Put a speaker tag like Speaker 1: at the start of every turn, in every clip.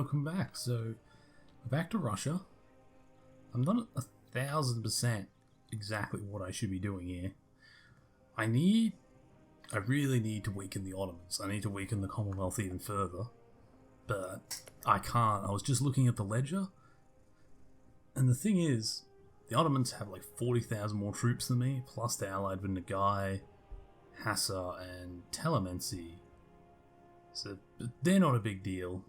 Speaker 1: welcome back. So, back to Russia. I'm not 1,000% exactly what I should be doing here. I really need to weaken the Ottomans. I need to weaken the Commonwealth even further. But I can't. I was just looking at the ledger. And the thing is, the Ottomans have like 40,000 more troops than me, plus they're allied with Nagai, Hassa, and Telamensi. So they're not a big deal.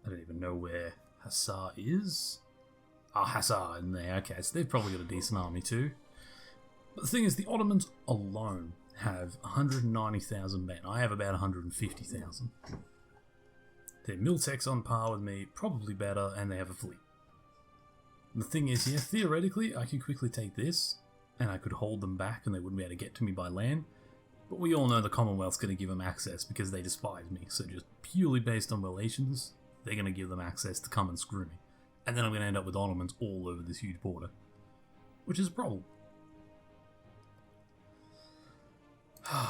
Speaker 1: I don't even know where Hassa is. Oh, Hassa in there. Okay, so they've probably got a decent army too. But the thing is, the Ottomans alone have 190,000 men. I have about 150,000. Their Miltech's on par with me, probably better, and they have a fleet. And the thing is, yeah, theoretically, I could quickly take this, and I could hold them back, and they wouldn't be able to get to me by land. But we all know the Commonwealth's going to give them access because they despise me. So just purely based on relations, they're going to give them access to come and screw me. And then I'm going to end up with Ottomans all over this huge border. Which is a problem.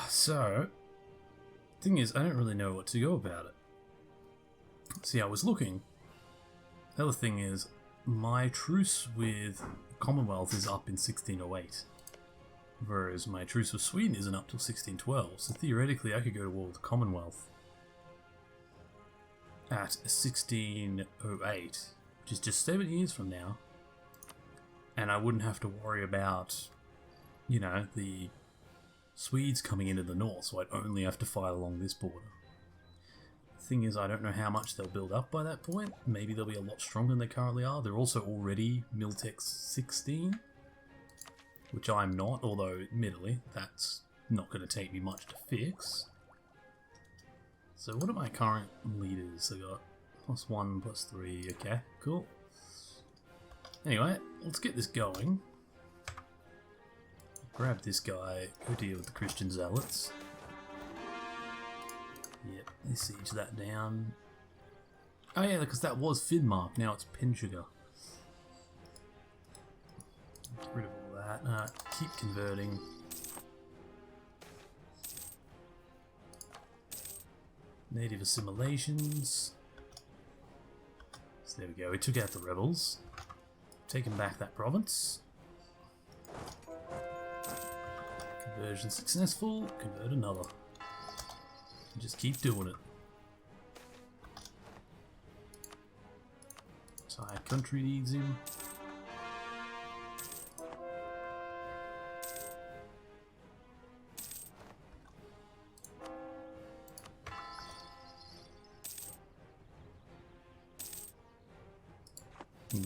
Speaker 1: So, thing is, I don't really know what to go about it. See, I was looking. The other thing is, my truce with Commonwealth is up in 1608. Whereas my truce with Sweden isn't up till 1612. So theoretically, I could go to war with the Commonwealth at 1608. Which is just 7 years from now. And I wouldn't have to worry about, you know, the Swedes coming into the north, so I'd only have to fight along this border. The thing is, I don't know how much they'll build up by that point. Maybe they'll be a lot stronger than they currently are. They're also already Miltech 16, which I'm not, although admittedly, that's not going to take me much to fix. So what are my current leaders? I got +1, +3, okay, cool. Anyway, let's get this going. Grab this guy, go deal with the Christian zealots. Yep, they siege that down. Oh yeah, because that was Finnmark, now it's Pinsugar. Get rid of all that. Keep converting. Native assimilations. So there we go, we took out the rebels. Taking back that province. Conversion successful, convert another. And just keep doing it. Entire country needs him.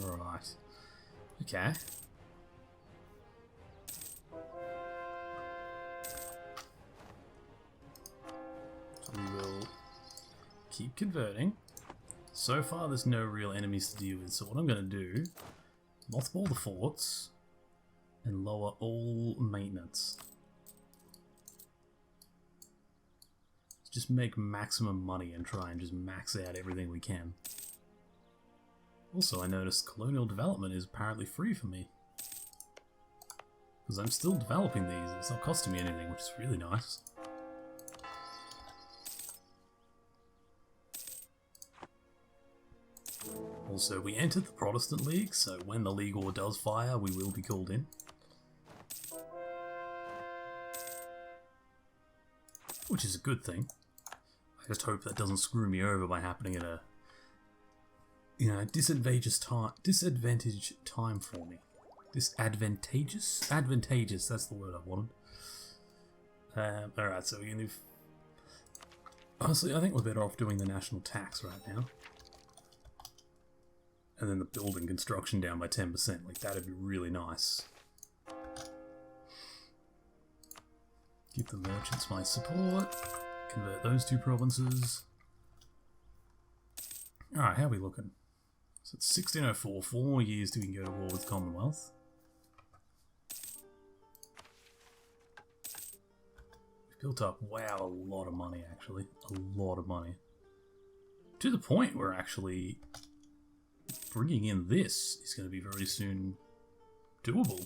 Speaker 1: Right. Okay. So we will keep converting. So far there's no real enemies to deal with, so what I'm going to do, mothball the forts and lower all maintenance. Just make maximum money and try and just max out everything we can. Also, I noticed colonial development is apparently free for me. Because I'm still developing these, it's not costing me anything, which is really nice. Also, we entered the Protestant League, so when the League War does fire, we will be called in. Which is a good thing. I just hope that doesn't screw me over by happening at a disadvantageous time for me. Disadvantageous? Advantageous, that's the word I wanted. Alright, so we're going to... Honestly, I think we're better off doing the national tax right now. And then the building construction down by 10%. Like, that'd be really nice. Give the merchants my support. Convert those two provinces. Alright, how are we looking? So it's 1604, 4 more years till we can go to war with Commonwealth. We've built up, wow, a lot of money actually. A lot of money. To the point where actually bringing in this is going to be very soon doable.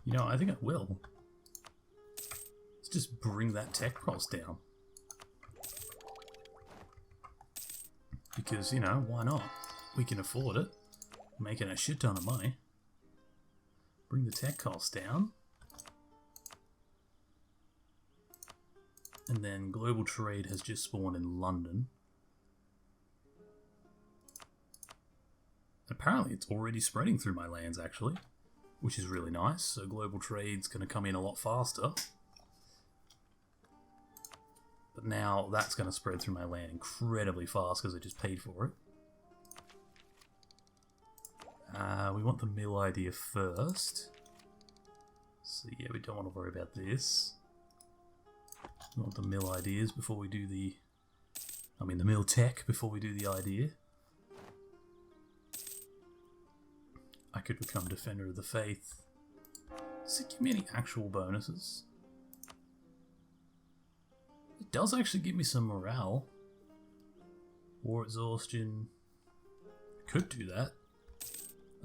Speaker 1: You know, I think I will. Let's just bring that tech cost down. because, you know, why not? We can afford it. Making a shit ton of money. Bring the tech costs down. And then global trade has just spawned in London. Apparently it's already spreading through my lands, actually, which is really nice. So global trade's going to come in a lot faster. But now that's going to spread through my land incredibly fast because I just paid for it. We want the mill idea first. So yeah, we don't want to worry about this. We want the mill ideas before we do the... I mean the mill tech before we do the idea. I could become Defender of the Faith. Does it give me any actual bonuses? It does actually give me some morale. War exhaustion. Could do that.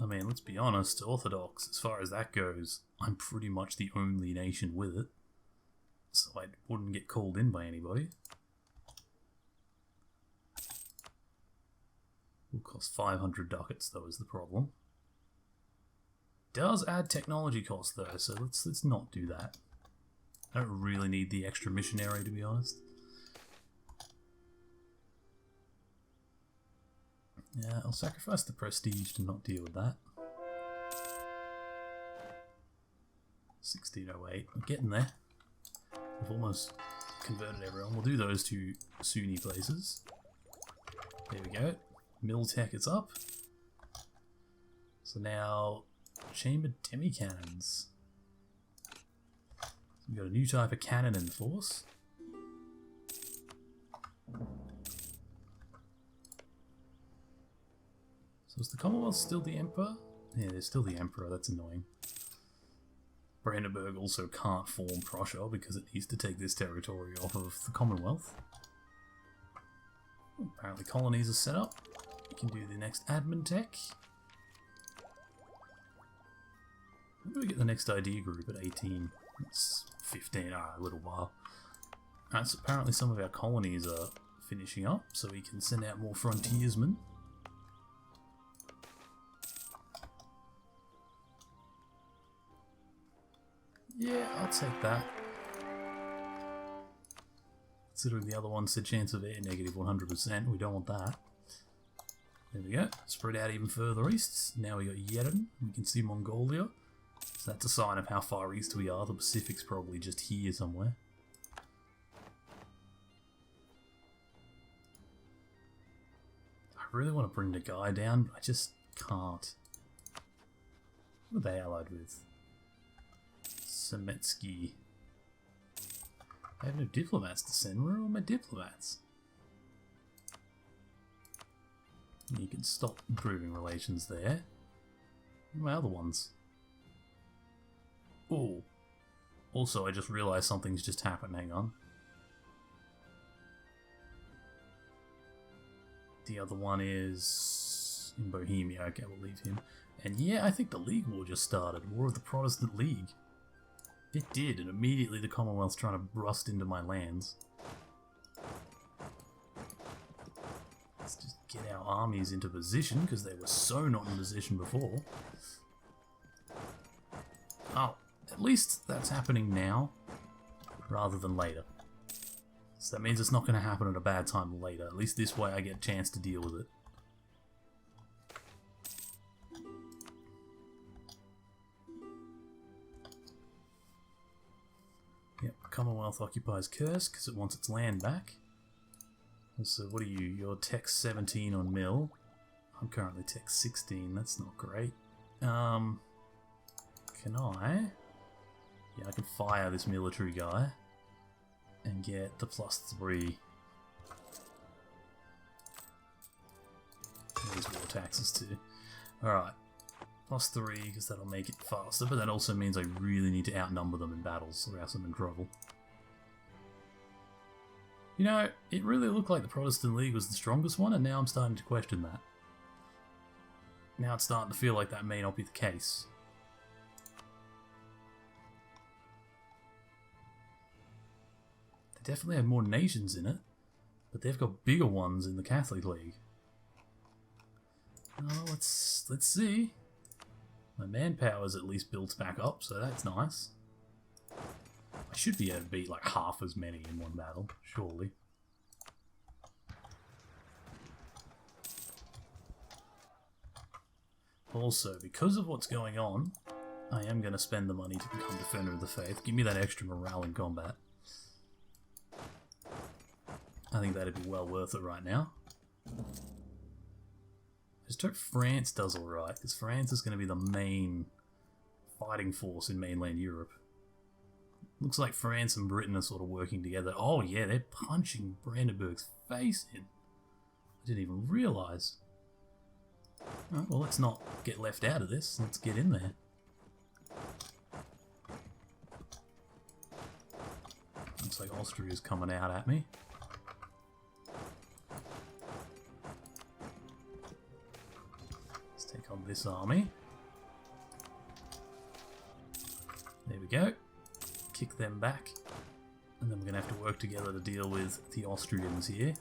Speaker 1: I mean, let's be honest, Orthodox, as far as that goes, I'm pretty much the only nation with it. So I wouldn't get called in by anybody. Will cost 500 ducats though is the problem. Does add technology cost though, so let's not do that. I don't really need the extra missionary, to be honest. Yeah, I'll sacrifice the prestige to not deal with that. 1608, I'm getting there. We've almost converted everyone. We'll do those two Sunni places. There we go. Mill tech, it's up. So now, chambered demi-cannons. We've got a new type of cannon in force. So is the Commonwealth still the Emperor? Yeah, they're still the Emperor, that's annoying. Brandenburg also can't form Prussia because it needs to take this territory off of the Commonwealth. Apparently colonies are set up. You can do the next admin tech. When do we get the next idea group at 18? It's 15, a little while. Alright, so apparently some of our colonies are finishing up, so we can send out more frontiersmen. Yeah, I'll take that. Considering the other one said chance of air negative 100%, we don't want that. There we go. Spread out even further east. Now we got Yeren. We can see Mongolia. So that's a sign of how far east we are. The Pacific's probably just here somewhere. I really want to bring the guy down, but I just can't. What are they allied with? Semetsky. I have no diplomats to send. Where are all my diplomats? You can stop improving relations there. Where are my other ones? Oh. Also, I just realised something's just happened. Hang on. The other one is in Bohemia. Okay, we'll leave him. And yeah, I think the League War just started. War of the Protestant League. It did, and immediately the Commonwealth's trying to rust into my lands. Let's just get our armies into position, because they were so not in position before. Oh, at least that's happening now, rather than later. So that means it's not going to happen at a bad time later. At least this way I get a chance to deal with it. Yep, Commonwealth occupies Kursk because it wants its land back. Also, what are you? You're tech 17 on mill. I'm currently tech 16, that's not great. Can I? Yeah, I can fire this military guy and get the +3. These war taxes too. Alright. +3 because that'll make it faster, but that also means I really need to outnumber them in battles or else I'm in trouble. You know, it really looked like the Protestant League was the strongest one, and now I'm starting to question that. Now it's starting to feel like that may not be the case. They definitely have more nations in it, but they've got bigger ones in the Catholic League. Oh, let's see. My manpower's at least built back up, so that's nice. I should be able to beat like half as many in one battle, surely. Also, because of what's going on, I am going to spend the money to become Defender of the Faith. Give me that extra morale in combat. I think that'd be well worth it right now. I just hope France does alright, because France is going to be the main fighting force in mainland Europe. Looks like France and Britain are sort of working together. Oh yeah, they're punching Brandenburg's face in. I didn't even realise. Alright, well, let's not get left out of this. Let's get in there. Looks like Austria's coming out at me. Let's take on this army. There we go. Kick them back. And then we're going to have to work together to deal with the Austrians here.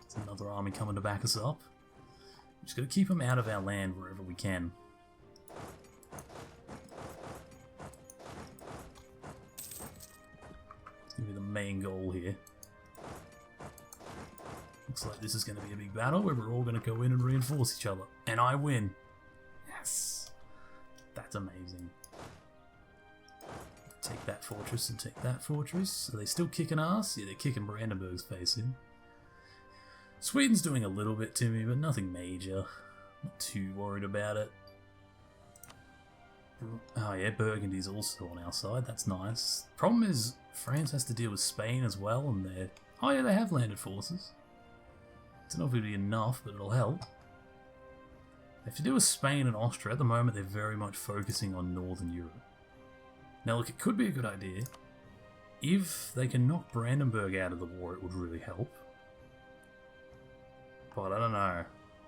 Speaker 1: There's another army coming to back us up. Just got to keep them out of our land wherever we can. It's going to be the main goal here. Looks like this is going to be a big battle where we're all going to go in and reinforce each other. And I win. Yes. That's amazing. Take that fortress and take that fortress. Are they still kicking ass? Yeah, they're kicking Brandenburg's face in. Sweden's doing a little bit to me, but nothing major. Not too worried about it. Oh yeah, Burgundy's also on our side. That's nice. Problem is, France has to deal with Spain as well, and they're... Oh yeah, they have landed forces. Don't know if it'll be enough, but it'll help. They have to deal with Spain and Austria. At the moment, they're very much focusing on Northern Europe. Now look, it could be a good idea. If they can knock Brandenburg out of the war, it would really help. But I don't know.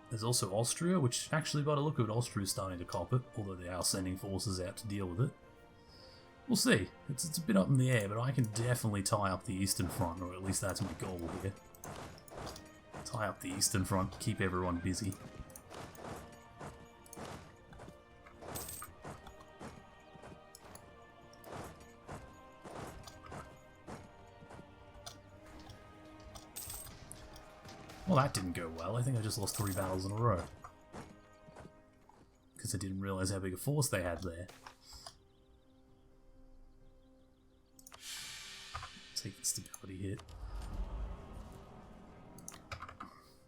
Speaker 1: There's also Austria, which actually, by the look of it, Austria is starting to cop it, although they are sending forces out to deal with it. We'll see. It's a bit up in the air, but I can definitely tie up the Eastern Front, or at least that's my goal here. Tie up the Eastern Front, keep everyone busy. Well, that didn't go well. I think I just lost 3 battles in a row. Because I didn't realise how big a force they had there. Take the stability hit.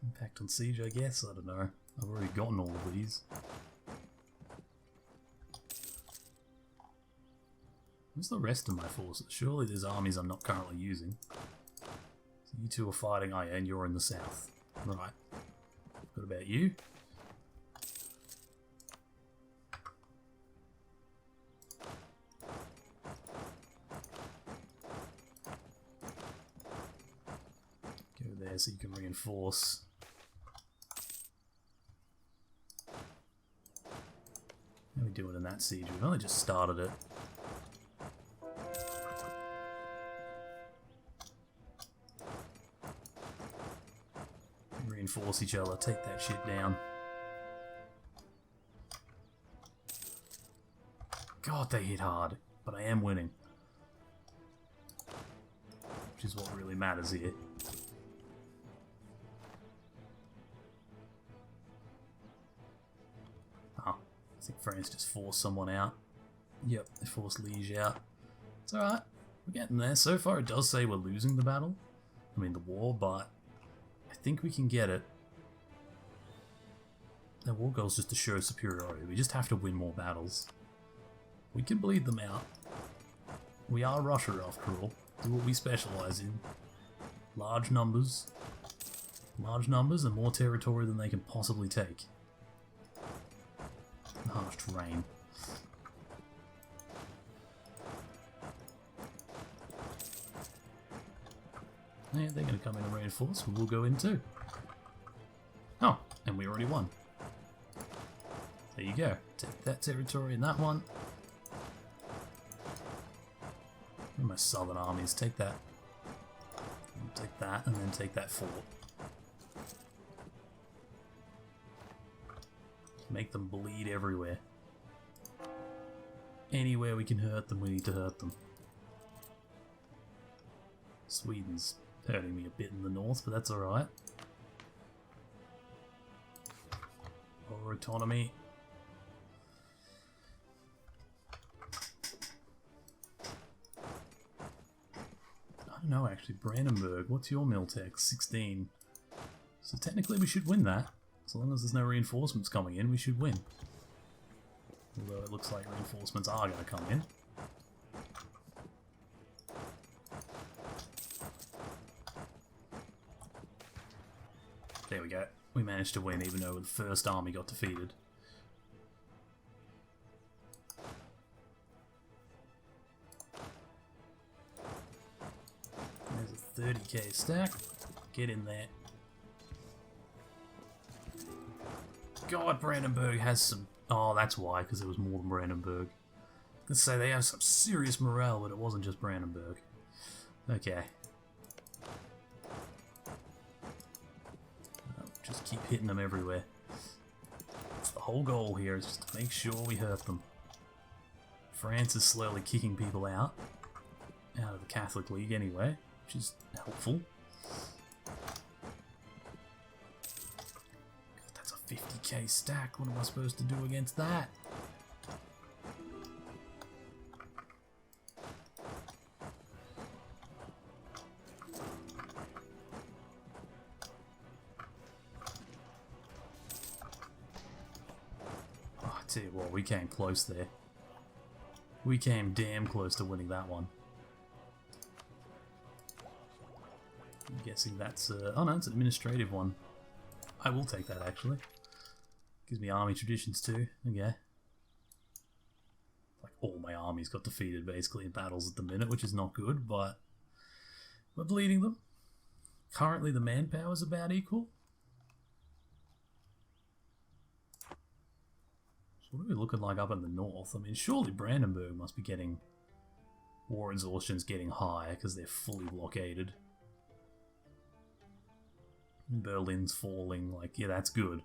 Speaker 1: Impact on siege, I guess? I don't know. I've already gotten all of these. Where's the rest of my forces? Surely there's armies I'm not currently using. So you two are fighting, oh yeah, and you're in the south. Right. What about you? Go there so you can reinforce. How are we doing in that siege? We've only just started it. Reinforce each other, take that shit down. God, they hit hard, but I am winning. Which is what really matters here. Oh, I think France just forced someone out. Yep, they forced Liege out. It's alright, we're getting there. So far it does say we're losing the battle. I mean the war, but I think we can get it. The war goal is just to show superiority. We just have to win more battles. We can bleed them out. We are Russia after all. Do what we specialise in. Large numbers. Large numbers and more territory than they can possibly take. And harsh terrain. Yeah, they're going to come in and reinforce. We'll go in too. Oh, and we already won. There you go. Take that territory and that one. Where are my southern armies? Take that. Take that and then take that fort. make them bleed everywhere. Anywhere we can hurt them, we need to hurt them. Sweden's hurting me a bit in the north, but that's alright. More autonomy. I don't know actually, Brandenburg, what's your Miltech? 16. So technically we should win that. As long as there's no reinforcements coming in, we should win. Although it looks like reinforcements are going to come in. There we go. We managed to win even though the first army got defeated. There's a 30k stack. Get in there. God, Brandenburg has some... Oh, that's why, because it was more than Brandenburg. I was gonna say they have some serious morale, but it wasn't just Brandenburg. Okay. Just keep hitting them everywhere. That's the whole goal here, is just to make sure we hurt them. France is slowly kicking people out of the Catholic League anyway, which is helpful. God, that's a 50k stack. What am I supposed to do against that? Tell you what, we came close there. We came damn close to winning that one. I'm guessing that's... oh no, it's an administrative one. I will take that, actually. Gives me army traditions too. Okay. Like, all my armies got defeated, basically, in battles at the minute, which is not good, but... we're bleeding them. Currently, the manpower is about equal. What are we looking like up in the north? I mean, surely Brandenburg must be getting... war exhaustion's getting high because they're fully blockaded. Berlin's falling, like, yeah, that's good.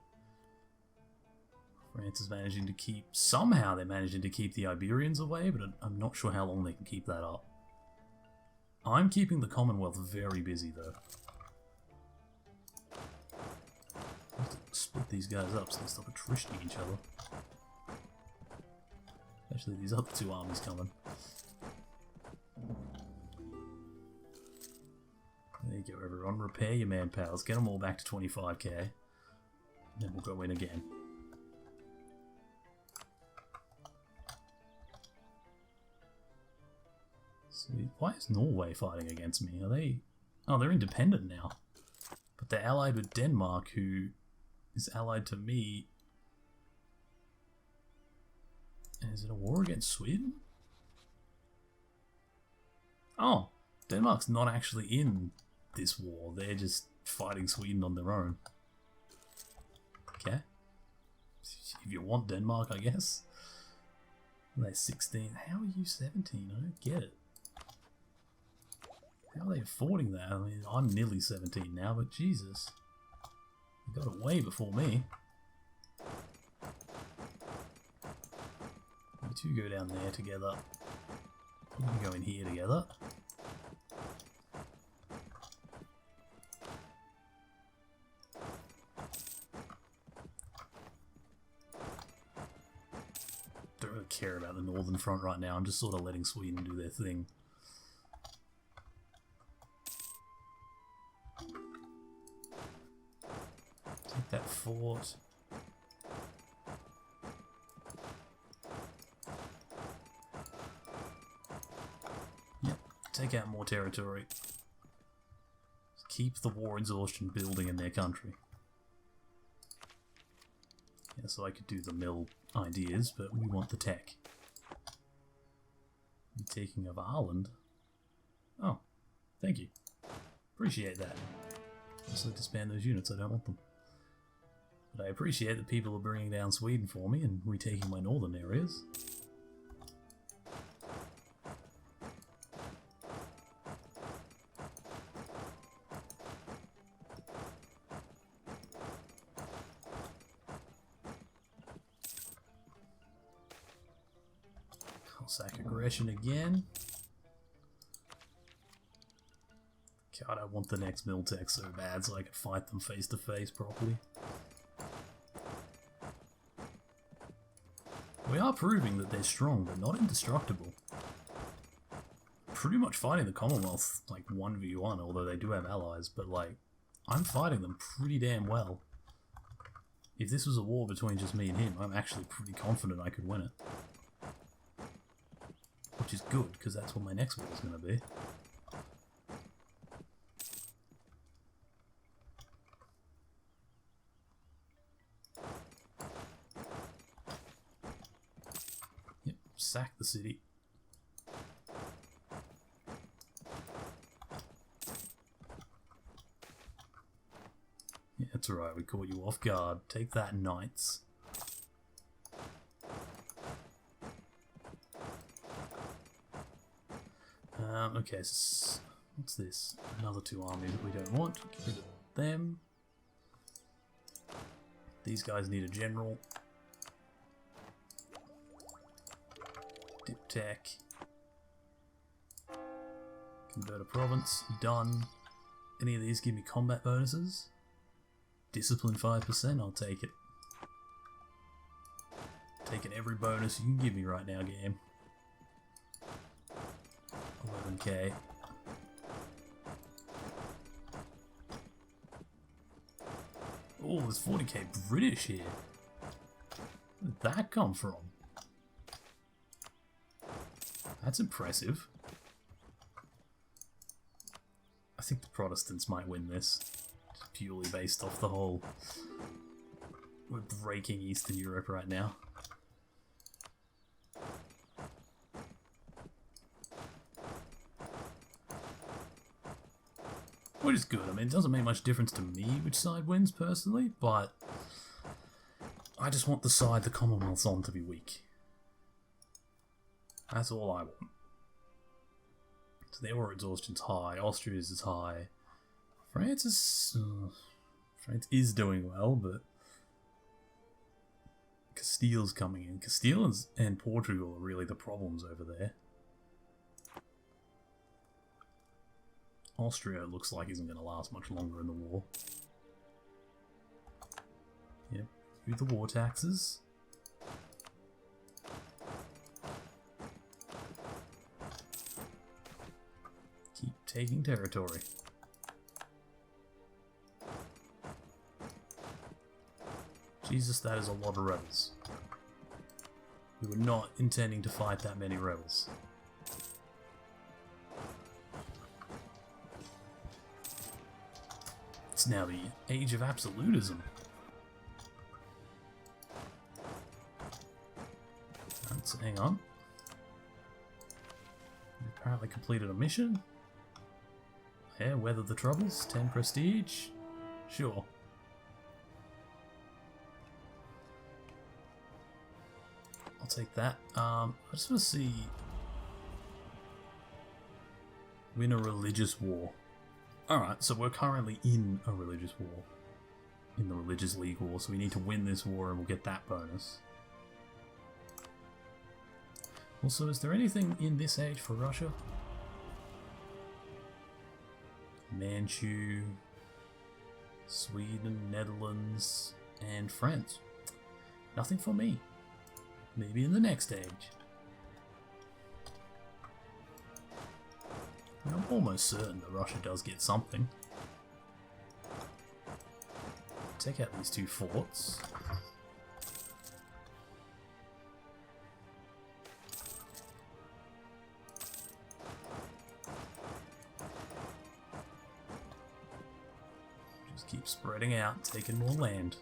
Speaker 1: France is managing to keep... somehow they're managing to keep the Iberians away, but I'm not sure how long they can keep that up. I'm keeping the Commonwealth very busy, though. I have to split these guys up so they stop attritioning each other. Actually, these other two armies coming. There you go, everyone. Repair your manpowers. Get them all back to 25k. And then we'll go in again. So, why is Norway fighting against me? Are they... oh, they're independent now. But they're allied with Denmark, who is allied to me. Is it a war against Sweden? Oh, Denmark's not actually in this war. They're just fighting Sweden on their own. Okay. If you want Denmark, I guess. They're 16. How are you 17? I don't get it. How are they affording that? I mean, I'm nearly 17 now, but Jesus. They got away before me. You two go down there together. You go in here together. Don't really care about the northern front right now. I'm just sort of letting Sweden do their thing. Take that fort. Take out more territory. Keep the war exhaustion building in their country. Yeah, so I could do the mill ideas, but we want the tech. I'm taking over Ireland. Oh, thank you. Appreciate that. Just like to disband those units, I don't want them. But I appreciate that people are bringing down Sweden for me and retaking my northern areas. Sack aggression again. God, I want the next Miltech so bad so I can fight them face to face properly. We are proving that they're strong, but not indestructible. Pretty much fighting the Commonwealth, like, 1v1, although they do have allies, but, like, I'm fighting them pretty damn well. If this was a war between just me and him, I'm actually pretty confident I could win it. Which is good, because that's what my next war is going to be. Yep, sack the city. Yeah, that's alright, we caught you off guard. Take that, knights. Okay, so what's this? Another 2 armies that we don't want. Get rid of them. These guys need a general. Diptech. Convert a province. Done. Any of these give me combat bonuses? Discipline 5%, I'll take it. Taking every bonus you can give me right now, game. 11k. Oh, there's 40k British here. Where did that come from? That's impressive. I think the Protestants might win this. Just purely based off the whole... We're breaking Eastern Europe right now. Which is good. I mean, it doesn't make much difference to me which side wins, personally, but I just want the side the Commonwealth's on to be weak. That's all I want. So their war exhaustion's high, Austria's is high. France is doing well, but Castile's coming in. Castile and Portugal are really the problems over there. Austria looks like isn't going to last much longer in the war. Yep, do the war taxes. Keep taking territory. Jesus, that is a lot of rebels. We were not intending to fight that many rebels. It's now the age of absolutism. So hang on. We apparently completed a mission. Yeah, weather the troubles. 10 prestige. Sure. I'll take that. I just want to see... Win a religious war. Alright, so we're currently in a religious war. In the Religious League War, so we need to win this war and we'll get that bonus. Also, is there anything in this age for Russia? Manchu, Sweden, Netherlands, and France. Nothing for me. Maybe in the next age. I'm almost certain that Russia does get something. Take out these 2 forts. Just keep spreading out, taking more land.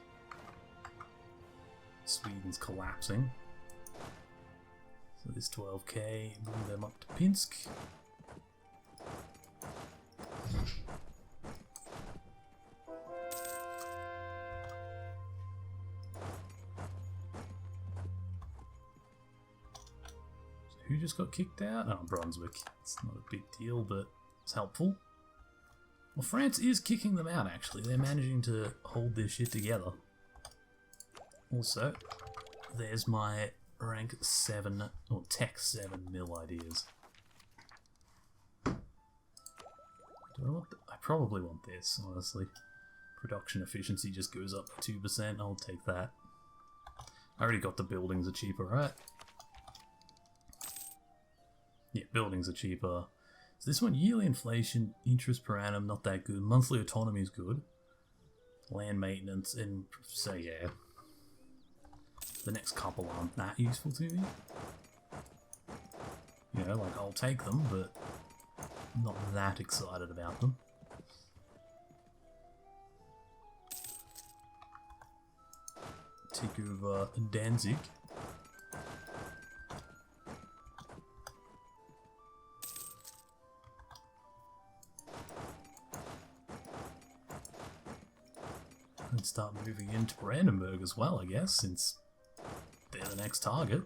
Speaker 1: Sweden's collapsing. So this 12k, bring them up to Pinsk. Who just got kicked out? Oh, Brunswick. It's not a big deal, but it's helpful. Well, France is kicking them out, actually. They're managing to hold their shit together. Also, there's my rank 7 or tech 7 mill ideas. Do I want I probably want this, honestly. Production efficiency just goes up by 2%. I'll take that. I already got the buildings are cheaper, right? Yeah, buildings are cheaper. So this one, yearly inflation, interest per annum, not that good. Monthly autonomy is good. Land maintenance, and so yeah. The next couple aren't that useful to me. You know, like I'll take them, but I'm not that excited about them. Take over Danzig. And start moving into Brandenburg as well, I guess, since they're the next target.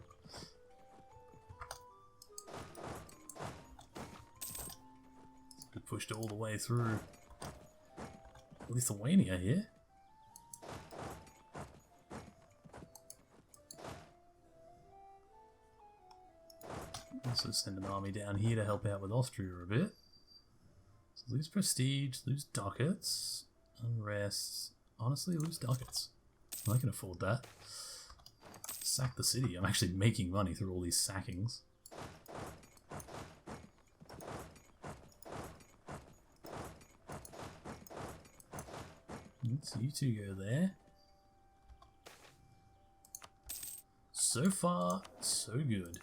Speaker 1: We pushed all the way through Lithuania here. Also send an army down here to help out with Austria a bit. So lose prestige, lose ducats, unrest. Honestly, lose ducats. I can afford that. Sack the city. I'm actually making money through all these sackings. So you two go there. So far, so good.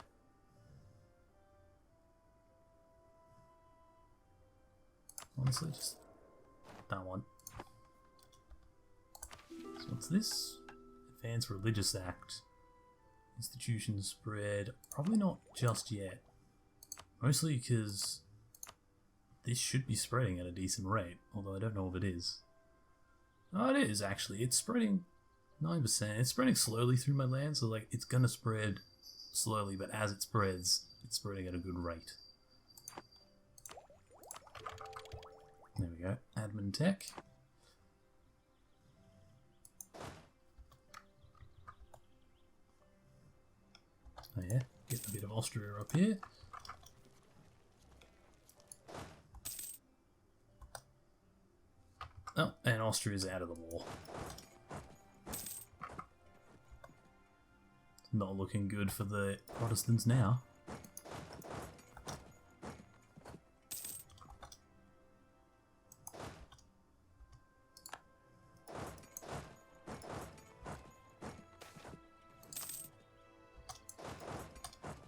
Speaker 1: Honestly, just that one. So what's this? Advanced Religious Act. Institutions spread. Probably not just yet. Mostly because this should be spreading at a decent rate, although I don't know if it is. Oh, it is actually. It's spreading 9%. It's spreading slowly through my land, so like it's gonna spread slowly, but as it spreads, it's spreading at a good rate. There we go. Admin tech. Oh yeah, get a bit of Austria up here. Oh, and Austria's out of the war. Not looking good for the Protestants now.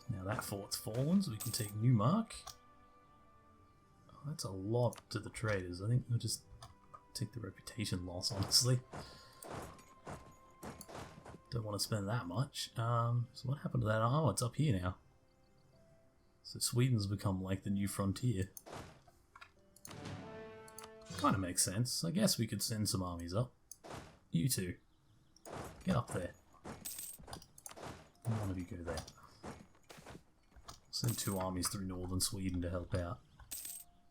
Speaker 1: Now that fort's fallen, so we can take Neumark. Oh, that's a lot to the traders. I think we'll just take the reputation loss, honestly. Don't want to spend that much. So what happened to that? Oh, it's up here now. So Sweden's become like the new frontier. Kind of makes sense. I guess we could send some armies up. You two. Get up there. One of you go there. Send 2 armies through northern Sweden to help out.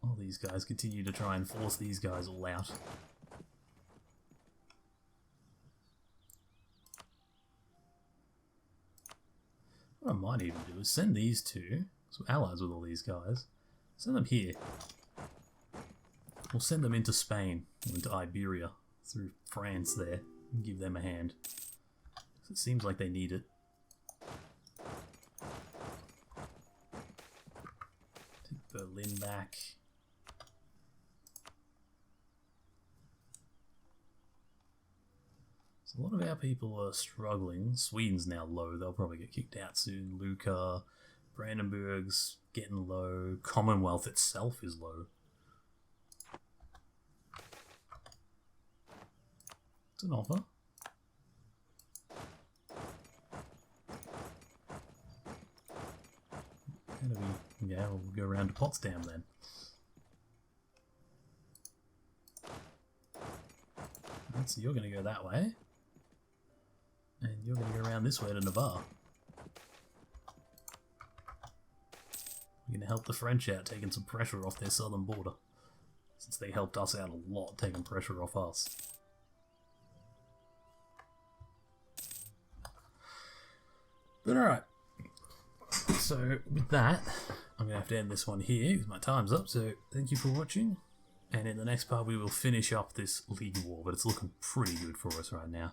Speaker 1: All these guys continue to try and force these guys all out. What I might even do is send these 2, so allies with all these guys, send them here. We'll send them into Spain, or into Iberia, through France there, and give them a hand. It seems like they need it. Take Berlin back. So a lot of our people are struggling. Sweden's now low, they'll probably get kicked out soon. Lucca, Brandenburg's getting low. Commonwealth itself is low. It's an offer. How do we... Yeah, we'll go around to Potsdam then. Right, so you're going to go that way. And you're going to go around this way to Navarre. We're going to help the French out, taking some pressure off their southern border. Since they helped us out a lot, taking pressure off us. But alright. So with that, I'm going to have to end this one here because my time's up. So thank you for watching. And in the next part we will finish up this League War. But it's looking pretty good for us right now.